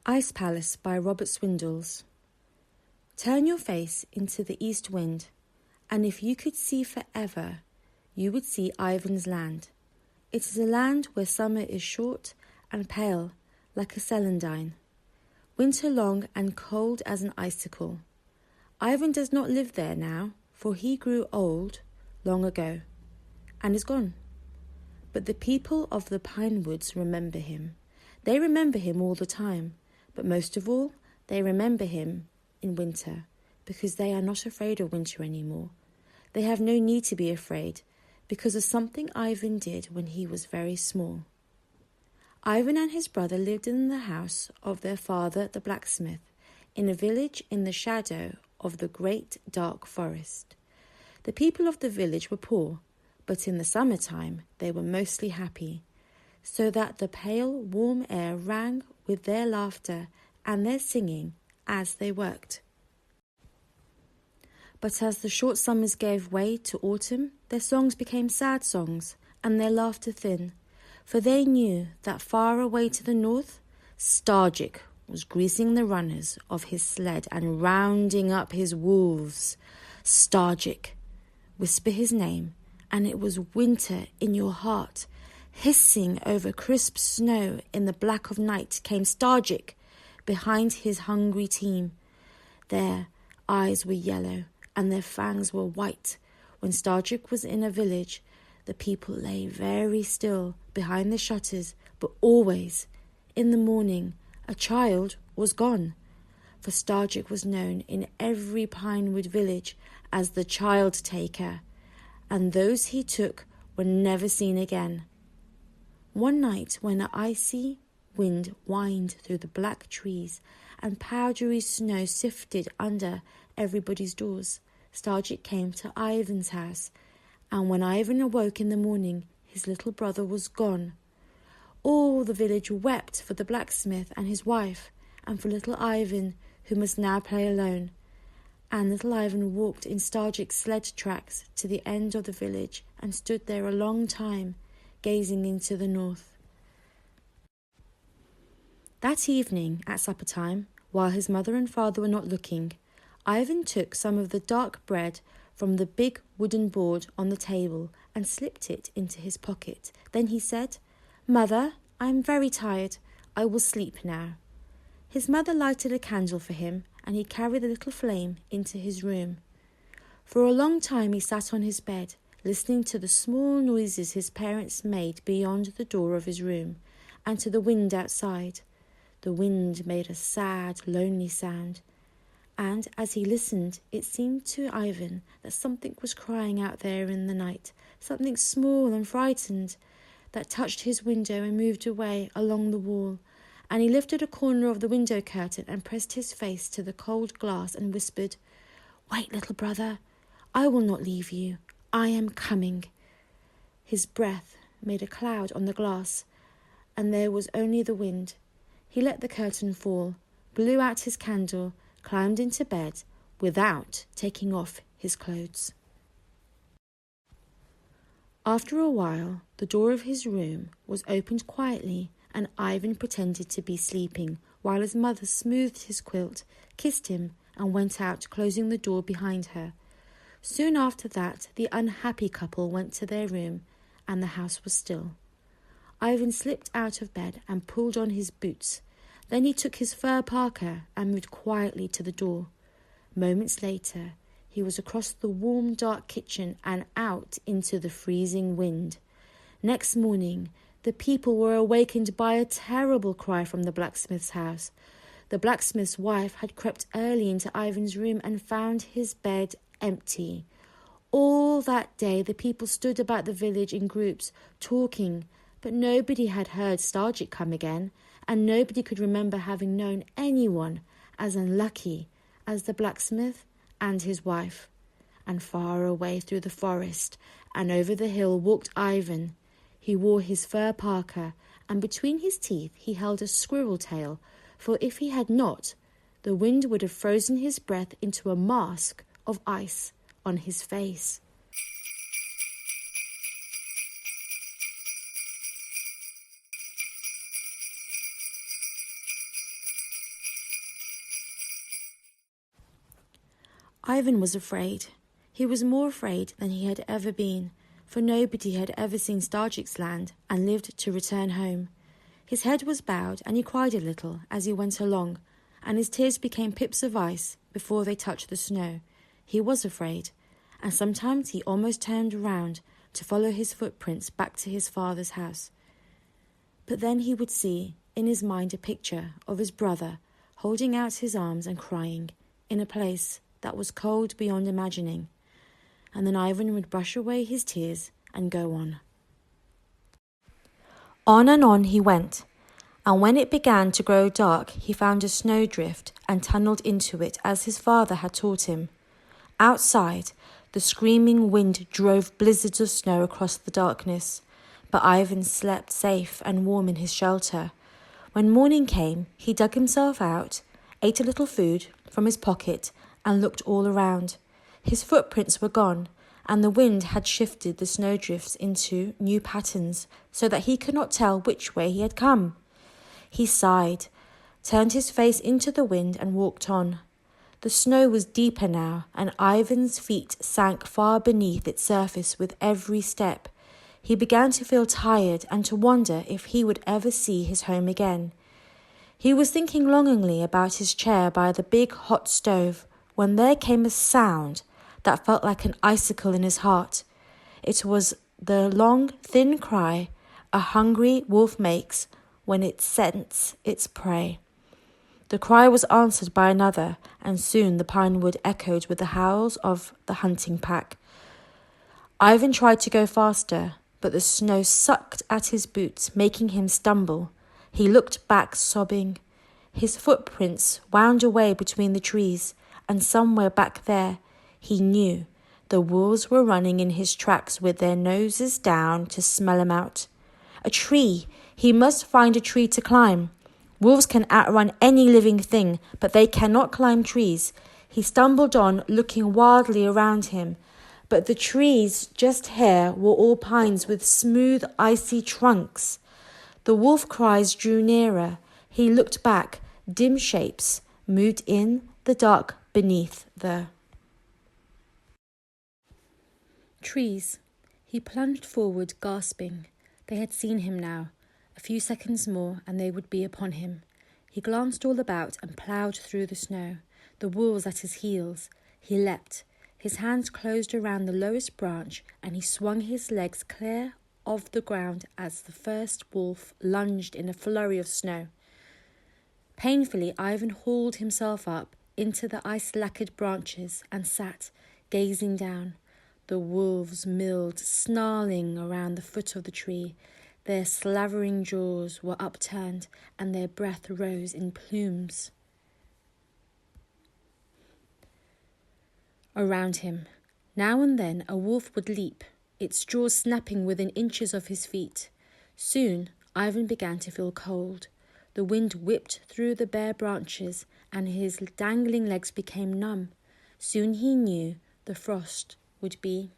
Ice Palace by Robert Swindells. Turn your face into the east wind, and if you could see forever, you would see Ivan's land. It is a land where summer is short and pale like a celandine, winter long and cold as an icicle. Ivan does not live there now, for he grew old long ago and is gone. But the people of the pine woods remember him. They remember him all the time, but most of all, they remember him in winter, because they are not afraid of winter anymore. They have no need to be afraid, because of something Ivan did when he was very small. Ivan and his brother lived in the house of their father, the blacksmith, in a village in the shadow of the great dark forest. The people of the village were poor, but in the summertime they were mostly happy, so that the pale, warm air rang with their laughter and their singing as they worked. But as the short summers gave way to autumn, their songs became sad songs and their laughter thin, for they knew that far away to the north, Stargic was greasing the runners of his sled and rounding up his wolves. Stargic, whisper his name, and it was winter in your heart. Hissing over crisp snow in the black of night came Stargic behind his hungry team. Their eyes were yellow and their fangs were white. When Stargic was in a village, the people lay very still behind the shutters, but always, in the morning, a child was gone. For Stargic was known in every pinewood village as the child taker, and those he took were never seen again. One night, when an icy wind whined through the black trees and powdery snow sifted under everybody's doors, Stargic came to Ivan's house, and when Ivan awoke in the morning, his little brother was gone. All the village wept for the blacksmith and his wife, and for little Ivan, who must now play alone. And little Ivan walked in Stargic's sled tracks to the end of the village and stood there a long time, gazing into the north. That evening, at supper time, while his mother and father were not looking, Ivan took some of the dark bread from the big wooden board on the table and slipped it into his pocket. Then he said, "Mother, I am very tired. I will sleep now." His mother lighted a candle for him, and he carried the little flame into his room. For a long time he sat on his bed, listening to the small noises his parents made beyond the door of his room, and to the wind outside. The wind made a sad, lonely sound, and as he listened, it seemed to Ivan that something was crying out there in the night, something small and frightened, that touched his window and moved away along the wall. And he lifted a corner of the window curtain and pressed his face to the cold glass and whispered, "Wait, little brother, I will not leave you. I am coming." His breath made a cloud on the glass, and there was only the wind. He let the curtain fall, blew out his candle, climbed into bed without taking off his clothes. After a while, the door of his room was opened quietly, and Ivan pretended to be sleeping, while his mother smoothed his quilt, kissed him, and went out, closing the door behind her. Soon after that, the unhappy couple went to their room, and the house was still. Ivan slipped out of bed and pulled on his boots. Then he took his fur parka and moved quietly to the door. Moments later, he was across the warm, dark kitchen and out into the freezing wind. Next morning, the people were awakened by a terrible cry from the blacksmith's house. The blacksmith's wife had crept early into Ivan's room and found his bed empty. All that day the people stood about the village in groups, talking, but nobody had heard Stargic come again, and nobody could remember having known anyone as unlucky as the blacksmith and his wife. And far away through the forest and over the hill walked Ivan. He wore his fur parka, and between his teeth he held a squirrel tail, for if he had not, the wind would have frozen his breath into a mask of ice on his face. Ivan was afraid. He was more afraid than he had ever been, for nobody had ever seen Starjik's land and lived to return home. His head was bowed and he cried a little as he went along, and his tears became pips of ice before they touched the snow. He was afraid, and sometimes he almost turned around to follow his footprints back to his father's house. But then he would see in his mind a picture of his brother holding out his arms and crying in a place that was cold beyond imagining, and then Ivan would brush away his tears and go on. On and on he went, and when it began to grow dark, he found a snowdrift and tunnelled into it as his father had taught him. Outside, the screaming wind drove blizzards of snow across the darkness, but Ivan slept safe and warm in his shelter. When morning came, he dug himself out, ate a little food from his pocket, and looked all around. His footprints were gone, and the wind had shifted the snowdrifts into new patterns so that he could not tell which way he had come. He sighed, turned his face into the wind and walked on. The snow was deeper now, and Ivan's feet sank far beneath its surface with every step. He began to feel tired and to wonder if he would ever see his home again. He was thinking longingly about his chair by the big hot stove when there came a sound that felt like an icicle in his heart. It was the long, thin cry a hungry wolf makes when it scents its prey. The cry was answered by another, and soon the pine wood echoed with the howls of the hunting pack. Ivan tried to go faster, but the snow sucked at his boots, making him stumble. He looked back, sobbing. His footprints wound away between the trees, and somewhere back there, he knew, the wolves were running in his tracks with their noses down to smell him out. A tree! He must find a tree to climb. Wolves can outrun any living thing, but they cannot climb trees. He stumbled on, looking wildly around him. But the trees just here were all pines with smooth, icy trunks. The wolf cries drew nearer. He looked back. Dim shapes moved in the dark beneath the trees. He plunged forward, gasping. They had seen him now. A few seconds more and they would be upon him. He glanced all about and ploughed through the snow, the wolves at his heels. He leapt. His hands closed around the lowest branch and he swung his legs clear of the ground as the first wolf lunged in a flurry of snow. Painfully, Ivan hauled himself up into the ice-lacquered branches and sat, gazing down. The wolves milled, snarling around the foot of the tree. Their slavering jaws were upturned, and their breath rose in plumes around him. Now and then a wolf would leap, its jaws snapping within inches of his feet. Soon, Ivan began to feel cold. The wind whipped through the bare branches, and his dangling legs became numb. Soon he knew the frost would be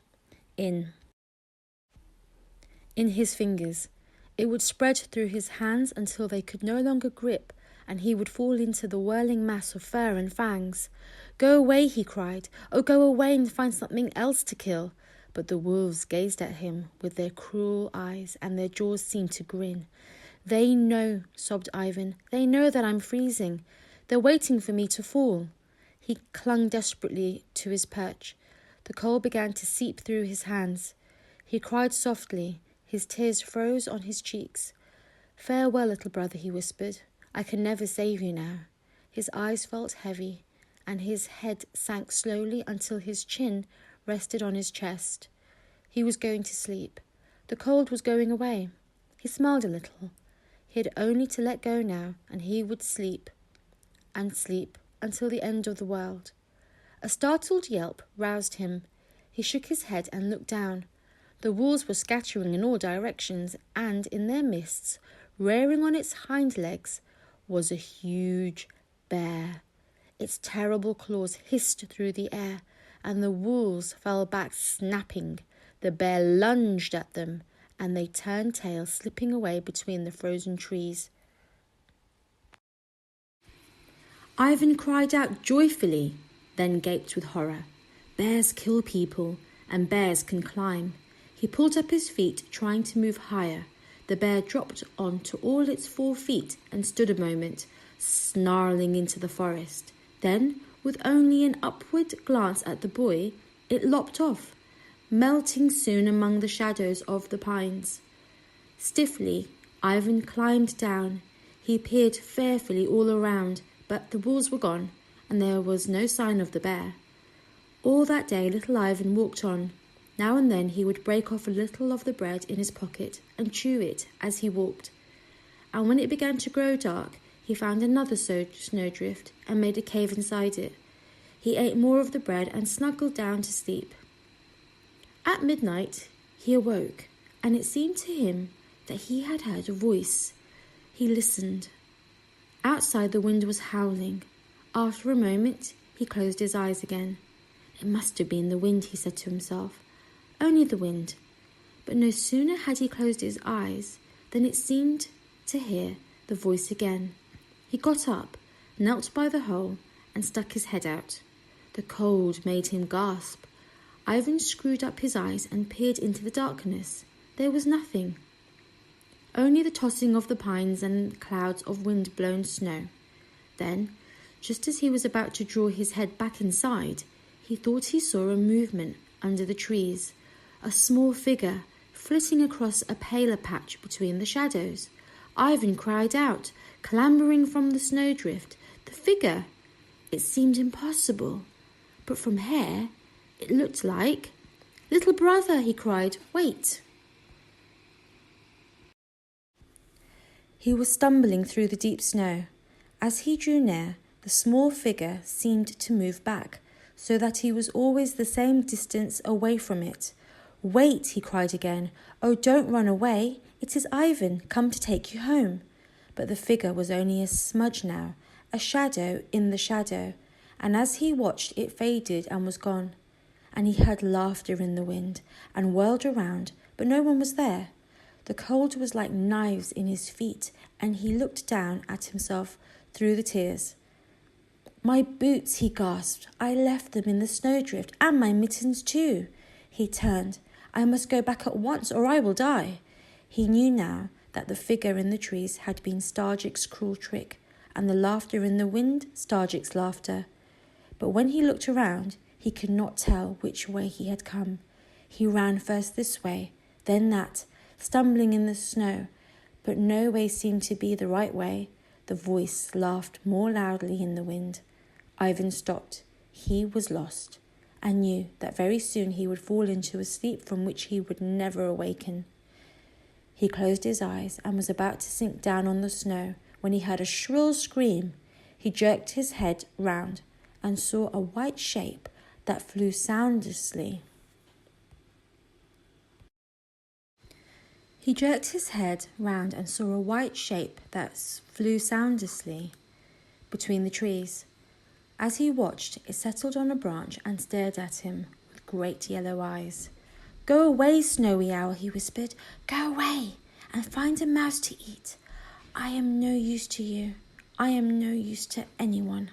in his fingers. It would spread through his hands until they could no longer grip, and he would fall into the whirling mass of fur and fangs. "Go away," he cried. "Oh, go away and find something else to kill." But the wolves gazed at him with their cruel eyes, and their jaws seemed to grin. "They know," sobbed Ivan. "They know that I'm freezing. They're waiting for me to fall." He clung desperately to his perch. The cold began to seep through his hands. He cried softly. His tears froze on his cheeks. "Farewell, little brother," he whispered. "I can never save you now." His eyes felt heavy, and his head sank slowly until his chin rested on his chest. He was going to sleep. The cold was going away. He smiled a little. He had only to let go now, and he would sleep and sleep until the end of the world. A startled yelp roused him. He shook his head and looked down. The wolves were scattering in all directions, and in their midst, rearing on its hind legs, was a huge bear. Its terrible claws hissed through the air, and the wolves fell back snapping. The bear lunged at them, and they turned tail, slipping away between the frozen trees. Ivan cried out joyfully, then gaped with horror. Bears kill people, and bears can climb. He pulled up his feet, trying to move higher. The bear dropped onto all its 4 feet and stood a moment, snarling into the forest. Then, with only an upward glance at the boy, it lopped off, melting soon among the shadows of the pines. Stiffly, Ivan climbed down. He peered fearfully all around, but the wolves were gone, and there was no sign of the bear. All that day little Ivan walked on. Now and then he would break off a little of the bread in his pocket and chew it as he walked. And when it began to grow dark, he found another snowdrift and made a cave inside it. He ate more of the bread and snuggled down to sleep. At midnight, he awoke, and it seemed to him that he had heard a voice. He listened. Outside, the wind was howling. After a moment, he closed his eyes again. It must have been the wind, he said to himself. Only the wind. But no sooner had he closed his eyes than it seemed to hear the voice again. He got up, knelt by the hole, and stuck his head out. The cold made him gasp. Ivan screwed up his eyes and peered into the darkness. There was nothing. Only the tossing of the pines and clouds of wind-blown snow. Then, just as he was about to draw his head back inside, he thought he saw a movement under the trees, a small figure flitting across a paler patch between the shadows. Ivan cried out, clambering from the snowdrift. The figure! It seemed impossible, but from here it looked like... "Little brother," he cried, "wait!" He was stumbling through the deep snow. As he drew near, the small figure seemed to move back, so that he was always the same distance away from it. "Wait," he cried again. "Oh, don't run away. It is Ivan, come to take you home." But the figure was only a smudge now, a shadow in the shadow, and as he watched it faded and was gone. And he heard laughter in the wind, and whirled around, but no one was there. The cold was like knives in his feet, and he looked down at himself through the tears. "My boots," he gasped. "I left them in the snowdrift, and my mittens too." He turned. "I must go back at once, or I will die." He knew now that the figure in the trees had been Starjik's cruel trick, and the laughter in the wind Starjik's laughter. But when he looked around, he could not tell which way he had come. He ran first this way, then that, stumbling in the snow, but no way seemed to be the right way. The voice laughed more loudly in the wind. Ivan stopped. He was lost, and knew that very soon he would fall into a sleep from which he would never awaken. He closed his eyes and was about to sink down on the snow when he heard a shrill scream. He jerked his head round and saw a white shape that flew soundlessly. He jerked his head round and saw a white shape that flew soundlessly between the trees. As he watched, it settled on a branch and stared at him with great yellow eyes. "Go away, Snowy Owl," he whispered. "Go away and find a mouse to eat. I am no use to you. I am no use to anyone."